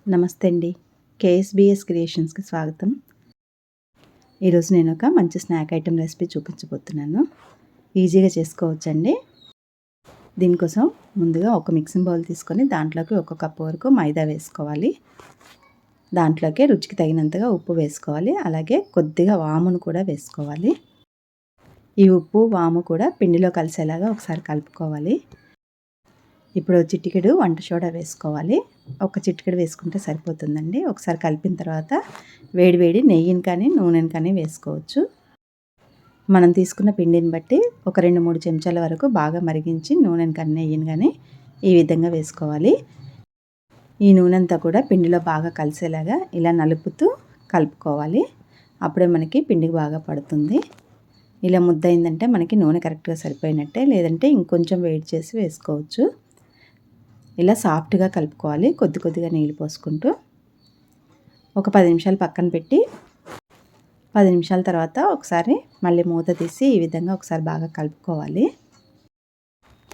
నమస్తే అండి. కేఎస్బిఎస్ క్రియేషన్స్కి స్వాగతం. ఈరోజు నేను ఒక మంచి స్నాక్ ఐటెం రెసిపీ చూపించబోతున్నాను. ఈజీగా చేసుకోవచ్చండి. దీనికోసం ముందుగా ఒక మిక్సింగ్ బౌల్ తీసుకొని దాంట్లోకి 1 కప్పు వరకు మైదా వేసుకోవాలి. దాంట్లోకి రుచికి తగినంతగా ఉప్పు వేసుకోవాలి. అలాగే కొద్దిగా వామును కూడా వేసుకోవాలి. ఈ ఉప్పు వాము కూడా పిండిలో కలిసేలాగా ఒకసారి కలుపుకోవాలి. ఇప్పుడు చిటికెడు వంట సోడా వేసుకోవాలి. ఒక చిటికెడు వేసుకుంటే సరిపోతుందండి. ఒకసారి కలిపిన తర్వాత వేడి నెయ్యిని కానీ నూనెని కానీ వేసుకోవచ్చు. మనం తీసుకున్న పిండిని బట్టి ఒక 2-3 చెంచాల వరకు బాగా మరిగించి నూనెని కానీ నెయ్యిని కానీ ఈ విధంగా వేసుకోవాలి. ఈ నూనె అంతా కూడా పిండిలో బాగా కలిసేలాగా ఇలా నలుపుతూ కలుపుకోవాలి. అప్పుడే మనకి పిండికి బాగా పడుతుంది. ఇలా ముద్ద అయిందంటే మనకి నూనె కరెక్ట్గా సరిపోయినట్టే. లేదంటే ఇంకొంచెం వేడి చేసి వేసుకోవచ్చు. ఇలా సాఫ్ట్గా కలుపుకోవాలి. కొద్దిగా నీళ్ళు పోసుకుంటూ ఒక 10 నిమిషాలు పక్కన పెట్టి 10 నిమిషాల తర్వాత ఒకసారి మళ్ళీ మూత తీసి ఈ విధంగా ఒకసారి బాగా కలుపుకోవాలి.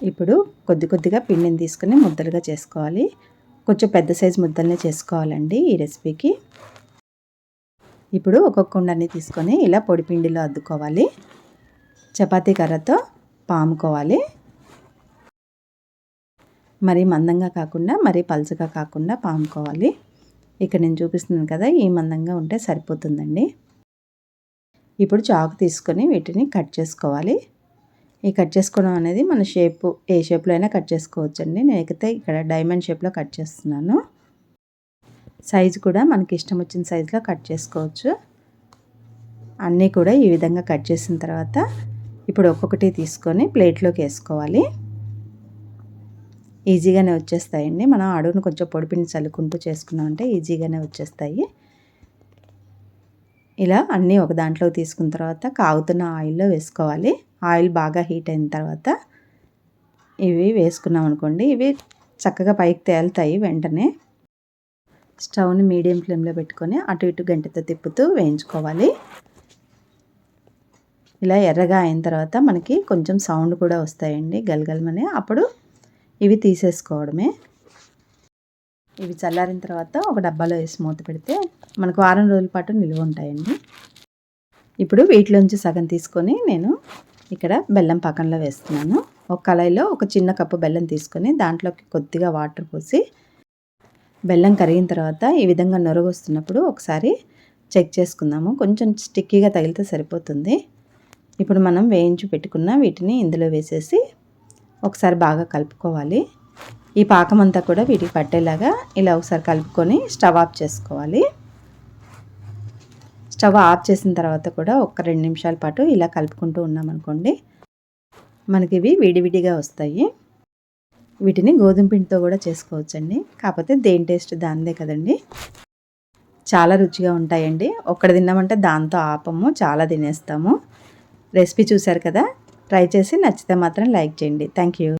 ఇప్పుడు కొద్దిగా పిండిని తీసుకుని ముద్దలుగా చేసుకోవాలి. కొంచెం పెద్ద సైజు ముద్దల్ని చేసుకోవాలండి ఈ రెసిపీకి. ఇప్పుడు ఒక్కొక్క ఉండని తీసుకొని ఇలా పొడి పిండిలో అద్దుకోవాలి. చపాతీ కర్రతో పాముకోవాలి. మరీ మందంగా కాకుండా మరీ పలుచగా కాకుండా పాముకోవాలి. ఇక్కడ నేను చూపిస్తున్నాను కదా, ఈ మందంగా ఉంటే సరిపోతుందండి. ఇప్పుడు చాకు తీసుకొని వీటిని కట్ చేసుకోవాలి. ఈ కట్ చేసుకోవడం అనేది మన షేపు ఏ షేప్లో అయినా కట్ చేసుకోవచ్చండి. నేనైతే ఇక్కడ డైమండ్ షేప్లో కట్ చేస్తున్నాను. సైజు కూడా మనకి ఇష్టం వచ్చిన సైజులో కట్ చేసుకోవచ్చు. అన్నీ కూడా ఈ విధంగా కట్ చేసిన తర్వాత ఇప్పుడు ఒక్కొక్కటి తీసుకొని ప్లేట్లోకి వేసుకోవాలి. ఈజీగానే వచ్చేస్తాయండి. మనం అడుగును కొంచెం పొడిపిండి చల్లుకుంటూ చేసుకున్నామంటే ఈజీగానే వచ్చేస్తాయి. ఇలా అన్నీ ఒక దాంట్లో తీసుకున్న తర్వాత కాగుతున్న ఆయిల్లో వేసుకోవాలి. ఆయిల్ బాగా హీట్ అయిన తర్వాత ఇవి వేసుకున్నాం అనుకోండి, ఇవి చక్కగా పైకి తేలుతాయి వెంటనే. స్టవ్ని మీడియం ఫ్లేమ్లో పెట్టుకొని అటు ఇటు గంటెతో తిప్పుతూ వేయించుకోవాలి. ఇలా ఎర్రగా అయిన తర్వాత మనకి కొంచెం సౌండ్ కూడా వస్తాయండి, గలగలమని. అప్పుడు ఇవి తీసేసుకోవడమే. ఇవి చల్లారిన తర్వాత ఒక డబ్బాలో వేసి మూత పెడితే మనకు వారం రోజుల పాటు నిల్వ ఉంటాయండి. ఇప్పుడు వీటిలోంచి సగం తీసుకొని నేను ఇక్కడ బెల్లం పాకంలో వేస్తున్నాను. ఒక కళాయిలో ఒక చిన్న కప్పు బెల్లం తీసుకొని దాంట్లోకి కొద్దిగా వాటర్ పోసి బెల్లం కరిగిన తర్వాత ఈ విధంగా నొరగ వస్తున్నప్పుడు ఒకసారి చెక్ చేసుకుందాము. కొంచెం స్టిక్కీగా తగిలితే సరిపోతుంది. ఇప్పుడు మనం వేయించి పెట్టుకున్న వీటిని ఇందులో వేసేసి ఒకసారి బాగా కలుపుకోవాలి. ఈ పాకం అంతా కూడా వీటికి పట్టేలాగా ఇలా ఒకసారి కలుపుకొని స్టవ్ ఆఫ్ చేసుకోవాలి. స్టవ్ ఆఫ్ చేసిన తర్వాత కూడా ఒక 2 నిమిషాల పాటు ఇలా కలుపుకుంటూ ఉన్నామనుకోండి, మనకి ఇవి విడివిడిగా వస్తాయి. వీటిని గోధుమ పిండితో కూడా చేసుకోవచ్చండి. కాకపోతే దేని టేస్ట్ దానిదే కదండి. చాలా రుచిగా ఉంటాయండి. ఒక్కటి తిన్నామంటే దాంతో ఆపము, చాలా తినేస్తాము. రెసిపీ చూశారు కదా, ట్రై చేసి నచ్చితే మాత్రం లైక్ చేయండి. Thank you.